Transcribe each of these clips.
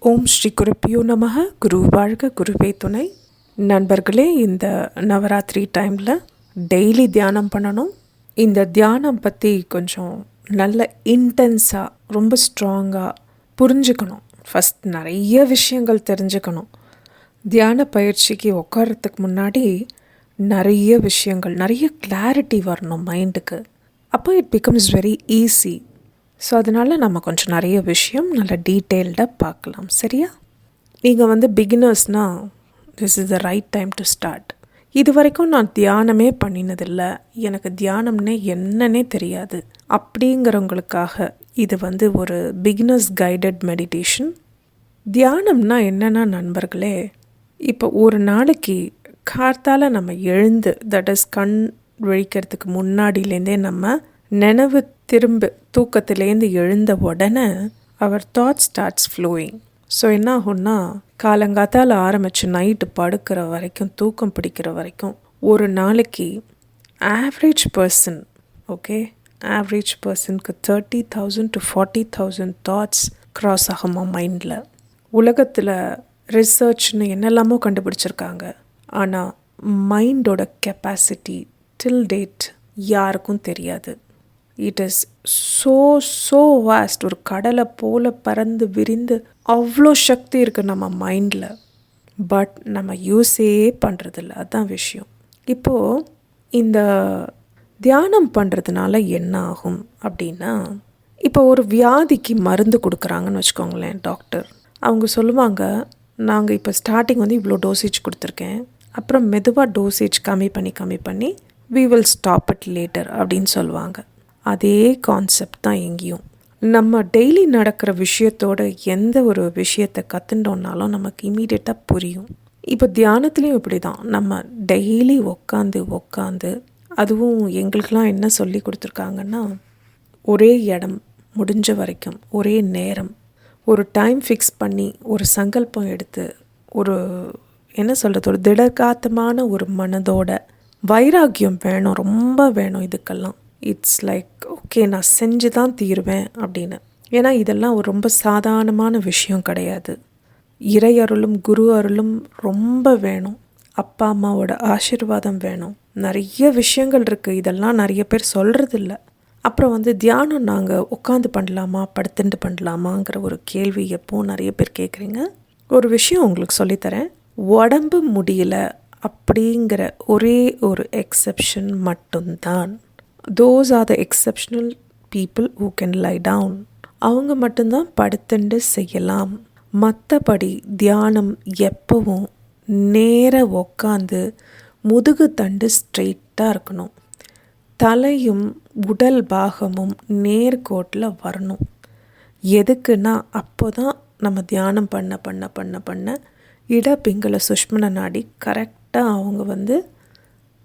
ஓம் ஸ்ரீ குருப்பியோ நமக. குரு வாழ்க, குருவே துணை. நண்பர்களே, இந்த நவராத்திரி டைமில் டெய்லி தியானம் பண்ணணும். இந்த தியானம் பற்றி கொஞ்சம் நல்ல இன்டென்ஸாக, ரொம்ப ஸ்ட்ராங்காக புரிஞ்சுக்கணும். ஃபஸ்ட் நிறைய விஷயங்கள் தெரிஞ்சுக்கணும். தியான பயிற்சிக்கு உட்காரத்துக்கு முன்னாடி நிறைய விஷயங்கள், நிறைய கிளாரிட்டி வரணும் மைண்டுக்கு. அப்போ it becomes very easy. So அதனால் நம்ம கொஞ்சம் நிறைய விஷயம் நல்ல டீட்டெயில்டாக பார்க்கலாம். சரியா? நீங்கள் பிகினர்ஸ்னால் this is the right time to start. இது வரைக்கும் நான் தியானமே பண்ணினதில்லை, எனக்கு தியானம்னே என்னன்னே தெரியாது அப்படிங்கிறவங்களுக்காக இது ஒரு பிகினர்ஸ் கைடட் மெடிடேஷன். தியானம்னா என்னென்னா நண்பர்களே, இப்போ ஒரு நாளைக்கு கார்த்தால் நம்ம எழுந்து, தட் இஸ் கண் விழிக்கிறதுக்கு முன்னாடியிலேருந்தே நம்ம நினைவு திரும்ப தூக்கத்திலேருந்து எழுந்த உடனே அவர் தாட் ஸ்டார்ட்ஸ் ஃப்ளோயிங். ஸோ என்ன ஆகும்னா, காலங்காத்தால் ஆரம்பித்து நைட்டு படுக்கிற வரைக்கும், தூக்கம் பிடிக்கிற வரைக்கும் ஒரு நாளைக்கு ஆவரேஜ் பர்சன், ஆவரேஜ் பர்சனுக்கு 30,000 to 40,000 தாட்ஸ் க்ராஸ் ஆகுமா மைண்டில். உலகத்தில் ரிசர்ச்னு என்னெல்லாமோ கண்டுபிடிச்சிருக்காங்க. ஆனால் மைண்டோட கெப்பாசிட்டி டில் டேட் யாருக்கும் தெரியாது. It is so vast. ஒரு கடலை போல் பறந்து விரிந்து அவ்வளோ சக்தி இருக்குது நம்ம மைண்டில். பட் நம்ம யூஸே பண்ணுறதில்ல, அதுதான் விஷயம். இப்போது இந்த தியானம் பண்ணுறதுனால என்ன ஆகும் அப்படின்னா, இப்போ ஒரு வியாதிக்கு மருந்து கொடுக்குறாங்கன்னு வச்சுக்கோங்களேன் டாக்டர். அவங்க சொல்லுவாங்க, நாங்கள் இப்போ ஸ்டார்டிங் இவ்வளோ டோசேஜ் கொடுத்துருக்கேன், அப்புறம் மெதுவாக டோசேஜ் கம்மி பண்ணி we will stop it later அப்படின்னு சொல்லுவாங்க. அதே கான்செப்ட் தான் எங்கேயும். நம்ம டெய்லி நடக்கிற விஷயத்தோட எந்த ஒரு விஷயத்தை கற்றுட்டோன்னாலும் நமக்கு இமீடியட்டாக புரியும். இப்போ தியானத்துலேயும் இப்படி தான். நம்ம டெய்லி உக்காந்து அதுவும் எங்களுக்கெலாம் என்ன சொல்லி கொடுத்துருக்காங்கன்னா, ஒரே இடம், முடிஞ்ச வரைக்கும் ஒரே நேரம், ஒரு டைம் ஃபிக்ஸ் பண்ணி ஒரு சங்கல்பம் எடுத்து, ஒரு ஒரு திடகாத்தமான ஒரு மனதோட, வைராக்கியம் வேணும், ரொம்ப வேணும் இதுக்கெல்லாம். இட்ஸ் லைக் நான் செஞ்சு தான் தீருவேன் அப்படின்னு. ஏன்னா இதெல்லாம் ஒரு ரொம்ப சாதாரணமான விஷயம் கிடையாது. இறை அருளும் குரு அருளும் ரொம்ப வேணும். அப்பா அம்மாவோட ஆசீர்வாதம் வேணும். நிறைய விஷயங்கள் இருக்குது, இதெல்லாம் நிறைய பேர் சொல்கிறதில்ல. அப்புறம் தியானம் நாங்கள் உட்காந்து பண்ணலாமா, படுத்துட்டு பண்ணலாமாங்கிற ஒரு கேள்வி எப்போவும் நிறைய பேர் கேட்குறீங்க. ஒரு விஷயம் உங்களுக்கு சொல்லித்தரேன். உடம்பு முடியல அப்படிங்கிற ஒரே ஒரு எக்ஸெப்ஷன் மட்டும்தான். Those are the exceptional people who can lie down. அவங்க மட்டும்தான் படுத்துண்டு செய்யலாம். மற்றபடி தியானம் எப்பவும் நேர உக்காந்து முதுகு தண்டு ஸ்ட்ரெயிட்டாக இருக்கணும். தலையும் உடல் பாகமும் நேர்கோட்டில் வரணும். எதுக்குன்னா அப்போ தான் நம்ம தியானம் பண்ண இடப்பிங்கள சுஷ்மன நாடி கரெக்டாக அவங்க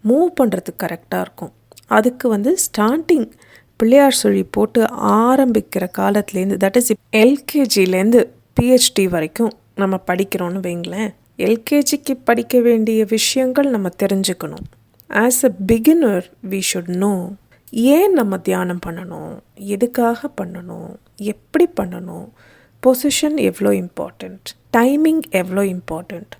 மூவ் பண்ணுறதுக்கு கரெக்டாக இருக்கும். அதுக்கு ஸ்டார்டிங் பிள்ளையார் சொல்லி போட்டு ஆரம்பிக்கிற காலத்துலேருந்து, தட் இஸ் எல்கேஜிலேருந்து பிஹெச்டி வரைக்கும் நம்ம படிக்கிறோன்னு வைங்களேன். எல்கேஜிக்கு படிக்க வேண்டிய விஷயங்கள் நம்ம தெரிஞ்சுக்கணும். As a beginner we should know ஏன் நம்ம தியானம் பண்ணணும், எதுக்காக பண்ணணும், எப்படி பண்ணணும், பொசிஷன் எவ்வளோ இம்பார்ட்டண்ட், டைமிங் எவ்வளோ இம்பார்ட்டண்ட்.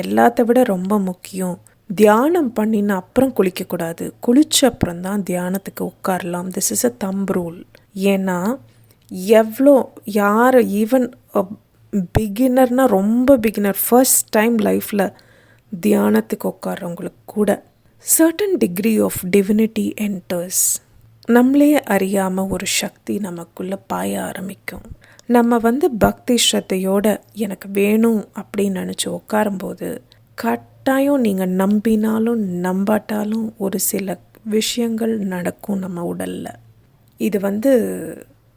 எல்லாத்த விட ரொம்ப முக்கியம், தியானம் பண்ணின அப்புறம் குளிக்கக்கூடாது, குளிச்ச அப்புறம் தான் தியானத்துக்கு உட்காரலாம். This is a thumb rule. ஏன்னா ஈவன் பிகினர்னால் ரொம்ப பிகினர், ஃபர்ஸ்ட் டைம் லைஃப்பில் தியானத்துக்கு உட்கார்றவங்களுக்கு கூட certain degree of divinity enters. நம்மளே அறியாமல் ஒரு சக்தி நமக்குள்ளே பாய ஆரம்பிக்கும். நம்ம பக்தி ஸ்ரத்தையோடு எனக்கு வேணும் அப்படின்னு நினச்சி உட்காரும்போது கட்டாயம் நீங்கள் நம்பினாலும் நம்பாட்டாலும் ஒரு சில விஷயங்கள் நடக்கும் நம்ம உடலில். இது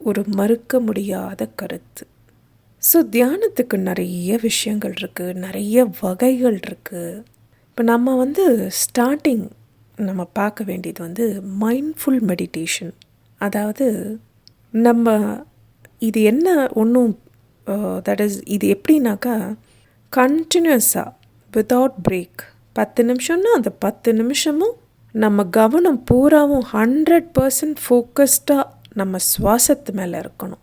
ஒரு மறுக்க முடியாத கருத்து. ஸோ தியானத்துக்கு நிறைய விஷயங்கள் இருக்குது, நிறைய வகைகள் இருக்குது. இப்போ நம்ம ஸ்டார்டிங் நம்ம பார்க்க வேண்டியது மைண்ட்ஃபுல் மெடிடேஷன். அதாவது நம்ம இது என்ன ஒன்றும் தட் இஸ் இது எப்படின்னாக்கா, கண்டினியூஸாக வித்தவுட் பிரேக் 10 நிமிஷம்னா அந்த 10 நிமிஷமும் நம்ம கவனம் பூராவும் 100% ஃபோக்கஸ்டாக நம்ம சுவாசத்து மேலே இருக்கணும்.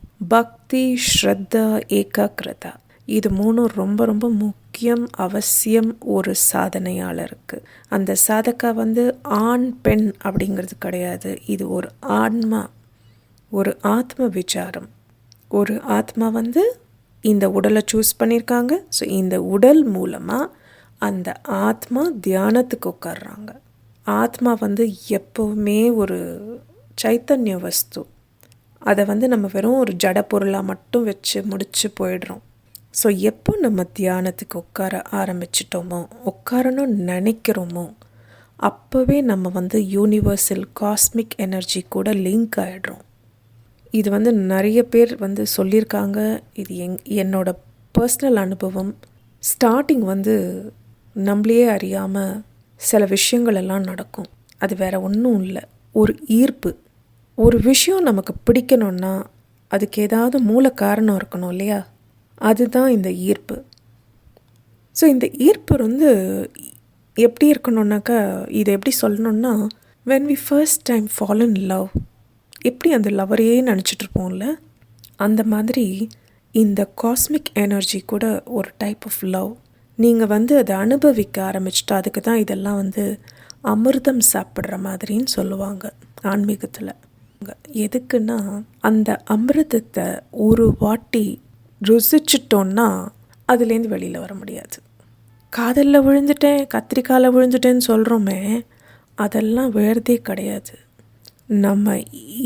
பக்தி, ஸ்ரத்தா, ஏகாகிரதா, இது மூணும் ரொம்ப ரொம்ப முக்கியம், அவசியம் ஒரு சாதனையாளருக்கு. அந்த சாதகா வந்து ஆண் பெண் அப்படிங்கிறது கிடையாது. இது ஒரு ஆன்மா, ஒரு ஆத்ம விசாரம். ஒரு ஆத்மா வந்து இந்த உடலை சூஸ் பண்ணியிருக்காங்க. ஸோ இந்த உடல் மூலமாக அந்த ஆத்மா தியானத்துக்கு உட்கார்றாங்க. ஆத்மா வந்து எப்போவுமே ஒரு சைத்தன்ய வஸ்து. அதை வந்து நம்ம வெறும் ஒரு ஜட பொருளாக மட்டும் வச்சு முடிச்சு போயிடுறோம். ஸோ எப்போ நம்ம தியானத்துக்கு உட்கார ஆரம்பிச்சிட்டோமோ, உட்காரணும்னு நினைக்கிறோமோ, அப்போவே நம்ம வந்து யூனிவர்சல் காஸ்மிக் எனர்ஜி கூட லிங்க் ஆகிடுறோம். இது வந்து நிறைய பேர் வந்து சொல்லியிருக்காங்க. இது என்னோட பர்சனல் அனுபவம். ஸ்டார்டிங் வந்து நம்மளையே அறியாமல் சில விஷயங்கள் எல்லாம் நடக்கும். அது வேறு ஒன்றும் இல்லை, ஒரு ஈர்ப்பு. ஒரு விஷயம் நமக்கு பிடிக்கணும்னா அதுக்கு ஏதாவது மூல காரணம் இருக்கணும் இல்லையா? அதுதான் இந்த ஈர்ப்பு. ஸோ இந்த ஈர்ப்பு வந்து எப்படி இருக்கணுன்னாக்கா, இதை எப்படி சொல்லணுன்னா, when we first time fall in love, எப்படி அந்த லவரையே நினச்சிட்ருப்போம்ல, அந்த மாதிரி இந்த காஸ்மிக் எனர்ஜி கூட ஒரு டைப் ஆஃப் லவ். நீங்கள் வந்து அதை அனுபவிக்க ஆரம்பிச்சிட்டா, அதுக்கு தான் இதெல்லாம் வந்து அமிர்தம் சாப்பிட்ற மாதிரின்னு சொல்லுவாங்க ஆன்மீகத்தில். எதுக்குன்னா, அந்த அமிர்தத்தை ஒரு வாட்டி ருசிச்சிட்டோன்னா அதுலேருந்து வெளியில் வர முடியாது. காதலில் விழுந்துட்டேன், கத்திரிக்காயில் விழுந்துட்டேன்னு சொல்கிறோமே, அதெல்லாம் வேறதே கிடையாது. நம்ம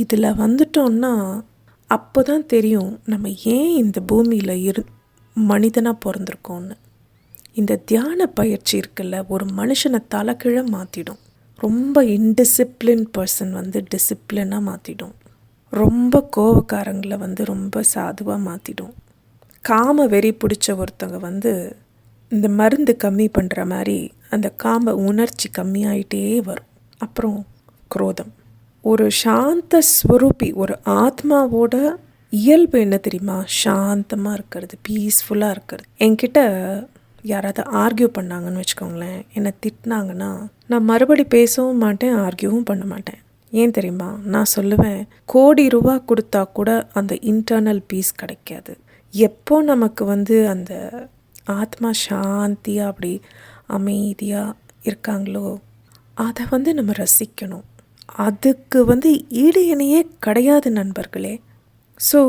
இதில் வந்துட்டோன்னா அப்போ தான் தெரியும் நம்ம ஏன் இந்த பூமியில் மனிதனாக பிறந்திருக்கோன்னு. இந்த தியான பயிற்சி இருக்குல்ல, ஒரு மனுஷனை தலைகீழ மாற்றிடும். ரொம்ப இன்டிசிப்ளின் பர்சன் வந்து டிசிப்ளினாக மாற்றிடும். ரொம்ப கோபக்காரங்களை வந்து ரொம்ப சாதுவாக மாற்றிடும். காம வெறி பிடிச்ச ஒருத்தவங்க வந்து இந்த மருந்து கம்மி பண்ணுற மாதிரி அந்த காம உணர்ச்சி கம்மியாயிட்டே வரும். அப்புறம் குரோதம். ஒரு சாந்த ஸ்வரூபி, ஒரு ஆத்மாவோட இயல்பு என்ன தெரியுமா? சாந்தமாக இருக்கிறது, பீஸ்ஃபுல்லாக இருக்கிறது. என்கிட்ட யாராவது ஆர்கியூ பண்ணாங்கன்னு வச்சுக்கோங்களேன், என்னை திட்டினாங்கன்னா நான் மறுபடி பேசவும் மாட்டேன், ஆர்கியூவும் பண்ண மாட்டேன். ஏன் தெரியுமா? நான் சொல்லுவேன், கோடி ரூபா கொடுத்தா கூட அந்த இன்டர்னல் பீஸ் கிடைக்காது. எப்போ நமக்கு வந்து அந்த ஆத்மா சாந்தியாக அப்படி அமைதியாக இருக்காங்களோ அதை வந்து நம்ம ரசிக்கணும். அதுக்கு வந்து ஈடு இணையே கிடையாது நண்பர்களே. ஸோ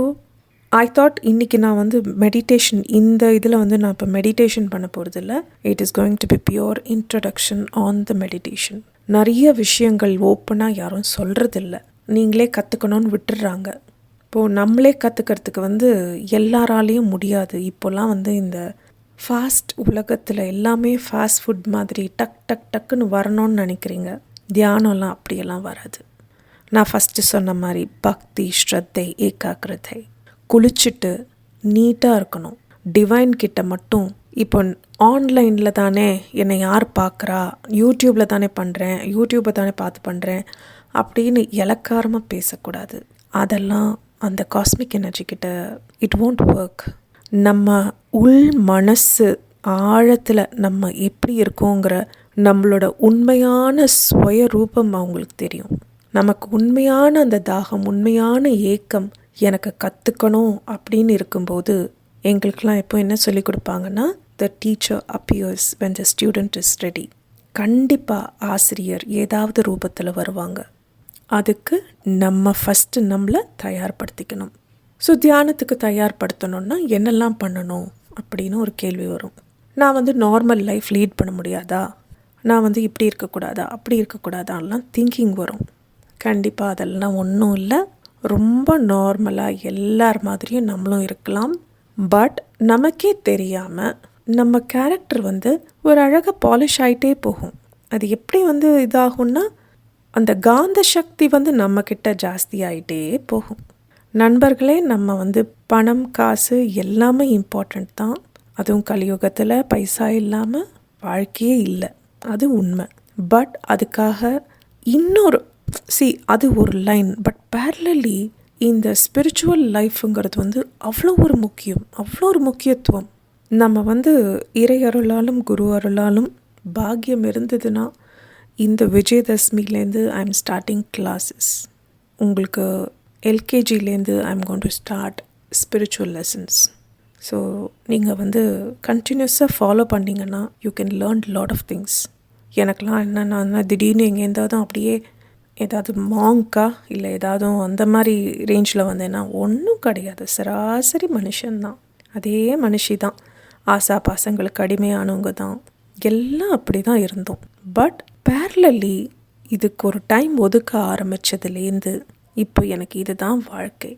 ஐ தாட் இன்றைக்கி நான் வந்து மெடிடேஷன், இந்த இதில் வந்து நான் இப்போ மெடிடேஷன் பண்ண போகிறதில்ல. It is going to be pure introduction on the meditation. நிறைய விஷயங்கள் ஓப்பனாக யாரும் சொல்கிறதில்ல, நீங்களே கற்றுக்கணும்னு விட்டுடுறாங்க. இப்போது நம்மளே கற்றுக்கிறதுக்கு வந்து எல்லாராலேயும் முடியாது. இப்போல்லாம் வந்து இந்த ஃபாஸ்ட் உலகத்தில் எல்லாமே ஃபாஸ்ட் ஃபுட் மாதிரி டக் டக் டக்குன்னு வரணும்னு நினைக்கிறீங்க. தியானம்லாம் அப்படியெல்லாம் வராது. நான் ஃபஸ்ட்டு சொன்ன மாதிரி பக்தி, ஸ்ரத்தை, ஏகாகிரதை, குளிச்சுட்டு நீட்டாக இருக்கணும். டிவைன் கிட்ட மட்டும் இப்போ ஆன்லைனில் தானே என்னை யார் பார்க்குறா, யூடியூப்பில் தானே பண்ணுறேன், யூடியூப்பை தானே பார்த்து பண்ணுறேன் அப்படின்னு இலக்காரமாக பேசக்கூடாது. அதெல்லாம் அந்த காஸ்மிக் எனர்ஜி கிட்ட இட் won't ஒர்க். நம்ம உள் மனசு ஆழத்தில் நம்ம எப்படி இருக்கோங்கிற நம்மளோட உண்மையான சுய ரூபம் அவங்களுக்கு தெரியும். நமக்கு உண்மையான அந்த தாகம், உண்மையான ஏக்கம் எனக்கு கற்றுக்கணும் அப்படின்னு இருக்கும்போது எங்களுக்கெல்லாம் எப்போ என்ன சொல்லி கொடுப்பாங்கன்னா, the teacher appears when the student is ready. கண்டிப்பாக ஆசிரியர் ஏதாவது ரூபத்தில் வருவாங்க. அதுக்கு நம்ம ஃபஸ்ட்டு நம்மளை தயார்படுத்திக்கணும். ஸோ தியானத்துக்கு தயார்படுத்தணுன்னா என்னெல்லாம் பண்ணணும் அப்படின்னு ஒரு கேள்வி வரும். நான் வந்து நார்மல் லைஃப் லீட் பண்ண முடியாதா, நான் வந்து இப்படி இருக்கக்கூடாதா, அப்படி இருக்கக்கூடாதான்லாம் திங்கிங் வரும். கண்டிப்பாக அதெல்லாம் ஒன்றும் இல்லை. ரொம்ப நார்மலாக எல்லார் மாதிரியும் நம்மளும் இருக்கலாம். பட் நமக்கே தெரியாமல் நம்ம கேரக்டர் வந்து ஒரு அழகாக பாலிஷ் ஆகிட்டே போகும். அது எப்படி வந்து இதாகும்னா, அந்த காந்த சக்தி வந்து நம்மக்கிட்ட ஜாஸ்தி ஆகிட்டே போகும். நண்பர்களே, நம்ம வந்து பணம், காசு எல்லாமே இம்பார்ட்டண்ட் தான். அதுவும் கலியுகத்தில் பைசா இல்லாமல் வாழ்க்கையே இல்லை, அது உண்மை. பட் அதுக்காக இன்னொரு அது ஒரு லைன். பட் பேரலி இந்த ஸ்பிரிச்சுவல் லைஃப்புங்கிறது வந்து அவ்வளோ ஒரு முக்கியம், அவ்வளோ ஒரு முக்கியத்துவம். நம்ம வந்து இறை அருளாலும் குரு அருளாலும் பாக்கியம் இருந்ததுன்னா இந்த விஜயதசமிலேருந்து ஐ எம் ஸ்டார்டிங் கிளாஸஸ். உங்களுக்கு எல்கேஜிலேருந்து I am going to start spiritual lessons. So நீங்கள் வந்து கண்டினியூஸாக ஃபாலோ பண்ணிங்கன்னா you can learn lot of things. எனக்கெலாம் என்னென்னா திடீர்னு எங்கேருந்தாலும் அப்படியே ஏதாவது மாங்கா இல்லை ஏதாவது அந்த மாதிரி ரேஞ்சில் வந்தேன்னா ஒன்றும் கிடையாது, சராசரி மனுஷன்தான், அதே மனுஷி தான், ஆசா பாசங்களுக்கு அடிமையானவங்க தான், எல்லாம் அப்படி தான் இருந்தோம். பட் பேரலி இதுக்கு ஒரு டைம் ஒதுக்க ஆரம்பித்ததுலேருந்து இப்போ எனக்கு இதுதான் வாழ்க்கை.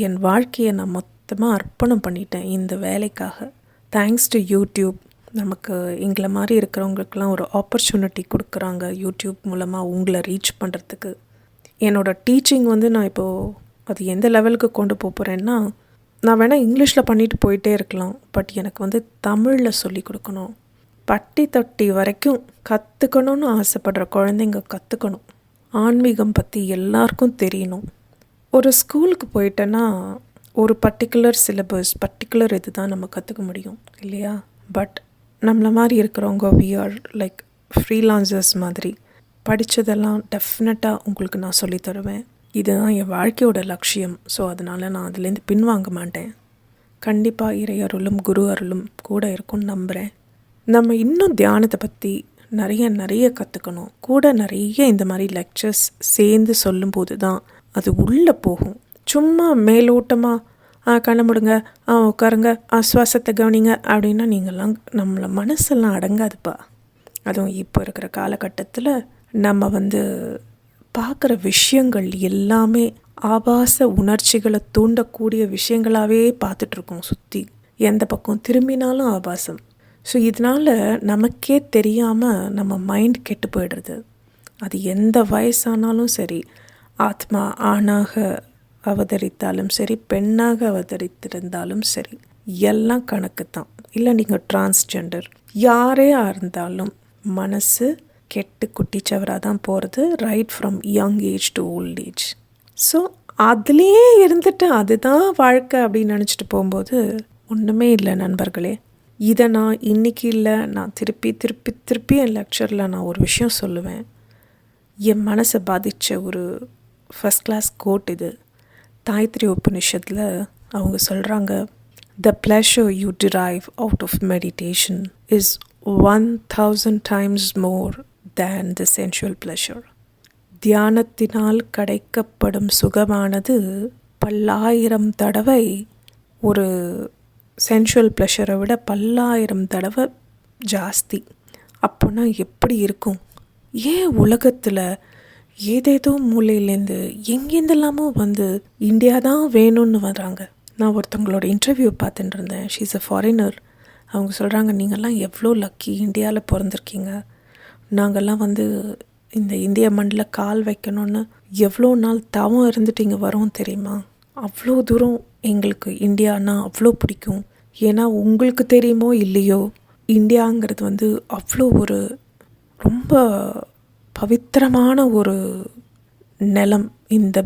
என் வாழ்க்கையை நான் மொத்தமாக அர்ப்பணம் பண்ணிட்டேன் இந்த வேலைக்காக. Thanks to YouTube. நமக்கு எங்களை மாதிரி இருக்கிறவங்களுக்கெல்லாம் ஒரு ஆப்பர்ச்சுனிட்டி கொடுக்குறாங்க யூடியூப் மூலமாக உங்களை ரீச் பண்ணுறதுக்கு. என்னோடய டீச்சிங் வந்து நான் இப்போது அது எந்த லெவலுக்கு கொண்டு போகிறேன்னா, நான் வேணால் இங்கிலீஷில் பண்ணிட்டு போயிட்டே இருக்கலாம், பட் எனக்கு வந்து தமிழில் சொல்லி கொடுக்கணும். பட்டி தொட்டி வரைக்கும் கற்றுக்கணும்னு ஆசைப்படுற குழந்தைங்க கற்றுக்கணும். ஆன்மீகம் பற்றி எல்லாருக்கும் தெரியணும். ஒரு ஸ்கூலுக்கு போயிட்டேன்னா ஒரு பர்டிகுலர் சிலபஸ், பர்டிகுலர் இது தான் நம்ம கற்றுக்க முடியும் இல்லையா? பட் நம்மளை மாதிரி இருக்கிறவங்க வி ஆர் லைக் ஃப்ரீலான்சர்ஸ் மாதிரி. படித்ததெல்லாம் டெஃபினட்டாக உங்களுக்கு நான் சொல்லித்தருவேன். இதுதான் என் வாழ்க்கையோட லட்சியம். ஸோ அதனால் நான் அதுலேருந்து பின்வாங்க மாட்டேன். கண்டிப்பாக இறை அருளும் குரு அருளும் கூட இருக்கும்னு நம்புகிறேன். நம்ம இன்னும் தியானத்தை பற்றி நிறைய கற்றுக்கணும். கூட நிறைய இந்த மாதிரி லெக்சர்ஸ் சேர்ந்து சொல்லும்போது தான் அது உள்ளே போகும். சும்மா மேலோட்டமாக கண்ணை முடுங்க, உட்காருங்க, சுவாசத்தை கவனிங்க அப்படின்னா நீங்கள்லாம் நம்மளை மனசெல்லாம் அடங்காதுப்பா. அதுவும் இப்போ இருக்கிற காலகட்டத்தில் நம்ம வந்து பார்க்குற விஷயங்கள் எல்லாமே ஆபாச உணர்ச்சிகளை தூண்டக்கூடிய விஷயங்களாகவே பார்த்துட்ருக்கோம். சுற்றி எந்த பக்கம் திரும்பினாலும் ஆபாசம். ஸோ இதனால் நமக்கே தெரியாமல் நம்ம மைண்ட் கெட்டு போயிடுறது. அது எந்த வயசானாலும் சரி, ஆத்மா ஆணாக அவதரித்தாலும் சரி, பெண்ணாக அவதரித்திருந்தாலும் சரி, எல்லாம் கணக்கு தான். இல்லை நீங்கள் டிரான்ஸ்ஜெண்டர் யாரே இருந்தாலும் மனசு கெட்டு குட்டிச்சவராக தான் போகிறது, right from young age to old age. So அதுலேயே இருந்துட்டு அதுதான் வாழ்க்கை அப்படின்னு நினச்சிட்டு போகும்போது ஒன்றுமே இல்லை நண்பர்களே. இதை நான் இன்றைக்கி இல்லை, நான் திருப்பி என் லெக்சரில் நான் ஒரு விஷயம் சொல்லுவேன். என் மனசை பாதித்த ஒரு ஃபஸ்ட் கிளாஸ் கோட் இது. தாய்த்ரி உபனிஷத்தில் அவங்க சொல்கிறாங்க, the pleasure you derive out of meditation is 1000 times more than the sensual pleasure. தியானத்தினால் கிடைக்கப்படும் சுகமானது 1000 தடவை ஒரு சென்சுவல் ப்ளஷரை விட 1000 தடவை ஜாஸ்தி. அப்போனா எப்படி இருக்கும்? ஏன் உலகத்தில் ஏதேதோ மூலையிலேருந்து எங்கேருந்தெல்லாமோ வந்து இந்தியா தான் வேணும்னு வராங்க. நான் ஒருத்தவங்களோட இன்டர்வியூ பார்த்துட்டு இருந்தேன். She is a foreigner. அவங்க சொல்கிறாங்க, நீங்கள்லாம் எவ்வளோ லக்கி, இந்தியாவில் பிறந்திருக்கீங்க. நாங்கள்லாம் வந்து இந்த இந்திய மண்ணில் கால் வைக்கணும்னு எவ்வளோ நாள் தவம் இருந்துட்டு இங்கே வரோம் தெரியுமா? அவ்வளோ தூரம் எங்களுக்கு இந்தியானா அவ்வளோ பிடிக்கும். ஏன்னா உங்களுக்கு தெரியுமோ இல்லையோ, இந்தியாங்கிறது வந்து அவ்வளோ ஒரு ரொம்ப பவித்திரமான ஒரு நிலம். இந்த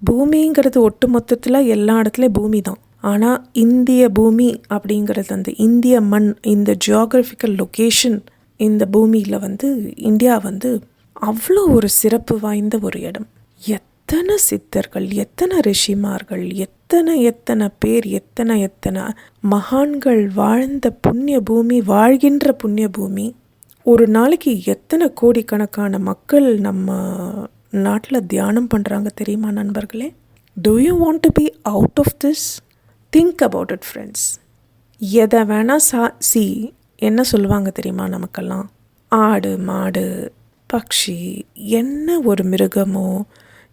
பூமிங்கிறது ஒட்டு மொத்தத்தில் எல்லா இடத்துலையும் பூமி தான். ஆனால் இந்திய பூமி அப்படிங்கிறது அந்த இந்திய மண், இந்த ஜியோகிராஃபிக்கல் லொக்கேஷன், இந்த பூமியில் வந்து இந்தியா வந்து அவ்வளோ ஒரு சிறப்பு வாய்ந்த ஒரு இடம். எத்தனை சித்தர்கள், எத்தனை ரிஷிமார்கள், எத்தனை பேர், எத்தனை மகான்கள் வாழ்ந்த புண்ணிய பூமி, வாழ்கின்ற புண்ணிய பூமி. ஒரு நாளைக்கு எத்தனை கோடிக்கணக்கான மக்கள் நம்ம நாட்டில் தியானம் பண்ணுறாங்க தெரியுமா நண்பர்களே? Do you want to be out of this? Think about it friends. எதை வேணால் என்ன சொல்லுவாங்க தெரியுமா நமக்கெல்லாம்? ஆடு மாடு பக்ஷி, என்ன ஒரு மிருகமோ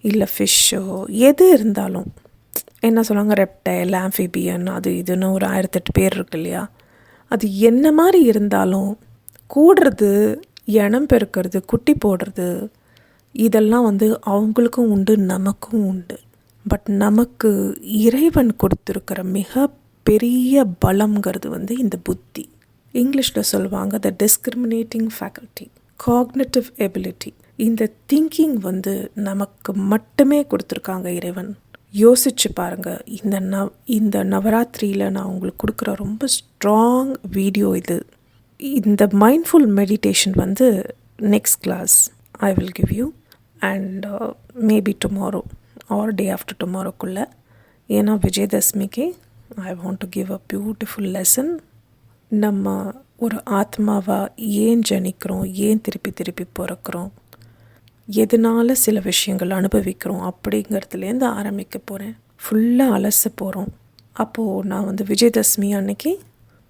இல்லை ஃபிஷ்ஷோ எது இருந்தாலும் என்ன சொல்லுவாங்க, ரெப்டைல், ஆம்ஃபிபியன், அது இதுன்னு ஒரு 1008 பேர் இருக்கு இல்லையா? அது என்ன மாதிரி இருந்தாலும் கூடுறது, இனம் பெருக்கிறது, குட்டி போடுறது, இதெல்லாம் வந்து அவங்களுக்கும் உண்டு, நமக்கும் உண்டு. பட் நமக்கு இறைவன் கொடுத்துருக்கிற மிக பெரிய பலம்ங்கிறது வந்து இந்த புத்தி. இங்கிலீஷில் சொல்லுவாங்க த டிஸ்கிரிமினேட்டிங் ஃபேக்கல்ட்டி, காக்னிட்டிவ் எபிலிட்டி. இந்த திங்கிங் வந்து நமக்கு மட்டுமே கொடுத்துருக்காங்க இறைவன். யோசிச்சு பாருங்கள். இந்த நவராத்திரியில் நான் உங்களுக்கு கொடுக்குற ரொம்ப ஸ்ட்ராங் வீடியோ இது. இந்த மைண்ட்ஃபுல் மெடிடேஷன் வந்து next class I will give you, and maybe tomorrow or day after டுமாரோக்குள்ளே ஏன்னா விஜயதசமிக்கு I want to give a beautiful lesson. நம்ம ஒரு ஆத்மாவாக ஏன் ஜனிக்கிறோம், ஏன் திருப்பி திருப்பி பிறக்கிறோம், எதனால் சில விஷயங்கள் அனுபவிக்கிறோம் அப்படிங்கிறதுலேருந்து ஆரம்பிக்க போகிறேன். ஃபுல்லாக அலச போகிறோம். அப்போது நான் வந்து விஜயதசமி அன்னைக்கு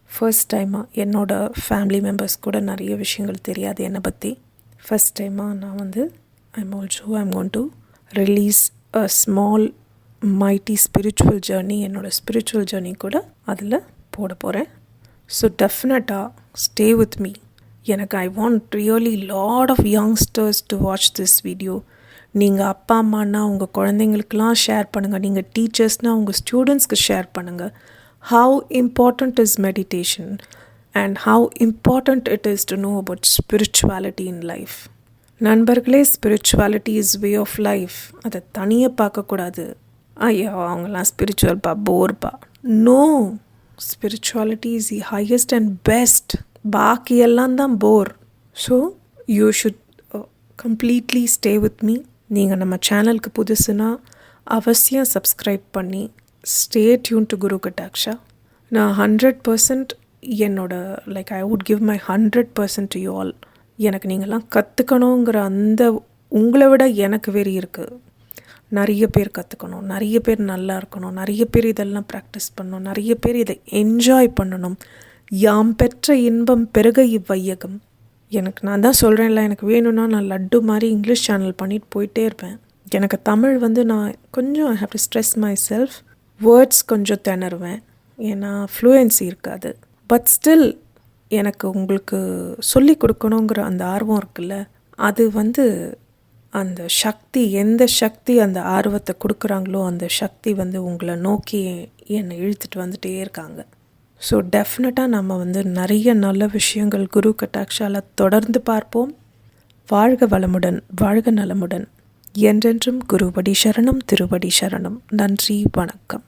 ஃபர்ஸ்ட் டைமாக என்னோடய ஃபேமிலி மெம்பர்ஸ் கூட நிறைய விஷயங்கள் தெரியாது என்னை பற்றி. ஃபர்ஸ்ட் டைமாக நான் வந்து I'm going to release a small mighty spiritual journey. என்னோடய ஸ்பிரிச்சுவல் ஜேர்னி கூட அதில் போட போகிறேன். ஸோ டெஃபினட்டாக ஸ்டே வித் மீ. எனக்கு I want really lot of youngsters to watch this video. நீங்கள் அப்பா அம்மானா உங்கள் குழந்தைங்களுக்கெல்லாம் ஷேர் பண்ணுங்கள். நீங்கள் டீச்சர்ஸ்னால் உங்கள் ஸ்டூடெண்ட்ஸ்க்கு ஷேர் பண்ணுங்கள். How important is meditation and how important it is to know about spirituality in life. நண்பர்களே, spirituality is way of life. அதை தனியாக பார்க்கக்கூடாது. ஐயோ அவங்களாம் ஸ்பிரிச்சுவல்ப்பா, போர்ப்பா. No, spirituality is the highest and best. பாக்கியெல்லாம் தான் bore. So you should completely stay with me. நீங்கள் நம்ம சேனலுக்கு புதுசுனா அவசியம் சப்ஸ்கிரைப் பண்ணி stay tuned to Guru Kataksha. நான் 100% என்னோட I would give my 100% to you all. எனக்கு நீங்கள்லாம் கற்றுக்கணுங்கிற அந்த உங்களை விட எனக்கு வெறி இருக்குது. நிறைய பேர் கற்றுக்கணும், நிறைய பேர் நல்லா இருக்கணும், நிறைய பேர் இதெல்லாம் ப்ராக்டிஸ் பண்ணணும், நிறைய பேர் இதை என்ஜாய் பண்ணணும். யாம் பெற்ற இன்பம் பெருக இவ்வையகம். எனக்கு நான் தான் சொல்கிறேன்ல, எனக்கு வேணும்னா நான் லட்டு மாதிரி இங்கிலீஷ் சேனல் பண்ணிட்டு போயிட்டே இருப்பேன். எனக்கு தமிழ் வந்து நான் கொஞ்சம் I have to stress my self. Words கொஞ்சம் திணறுவேன், ஏன்னா ஃப்ளூயன்சி இருக்காது. பட் ஸ்டில் எனக்கு உங்களுக்கு சொல்லி கொடுக்கணுங்கிற அந்த ஆர்வம் இருக்குல்ல, அது வந்து அந்த சக்தி, எந்த சக்தி அந்த ஆர்வத்தை கொடுக்குறாங்களோ அந்த சக்தி வந்து உங்களை நோக்கி என்னை இழுத்துட்டு வந்துட்டே இருக்காங்க. ஸோ டெஃபினட்டாக நம்ம வந்து நிறைய நல்ல விஷயங்கள் குரு கட்டாக்ஷாவில் தொடர்ந்து பார்ப்போம். வாழ்க வளமுடன், வாழ்க நலமுடன். என்றென்றும் குருவடி சரணம், திருவடி சரணம். நன்றி, வணக்கம்.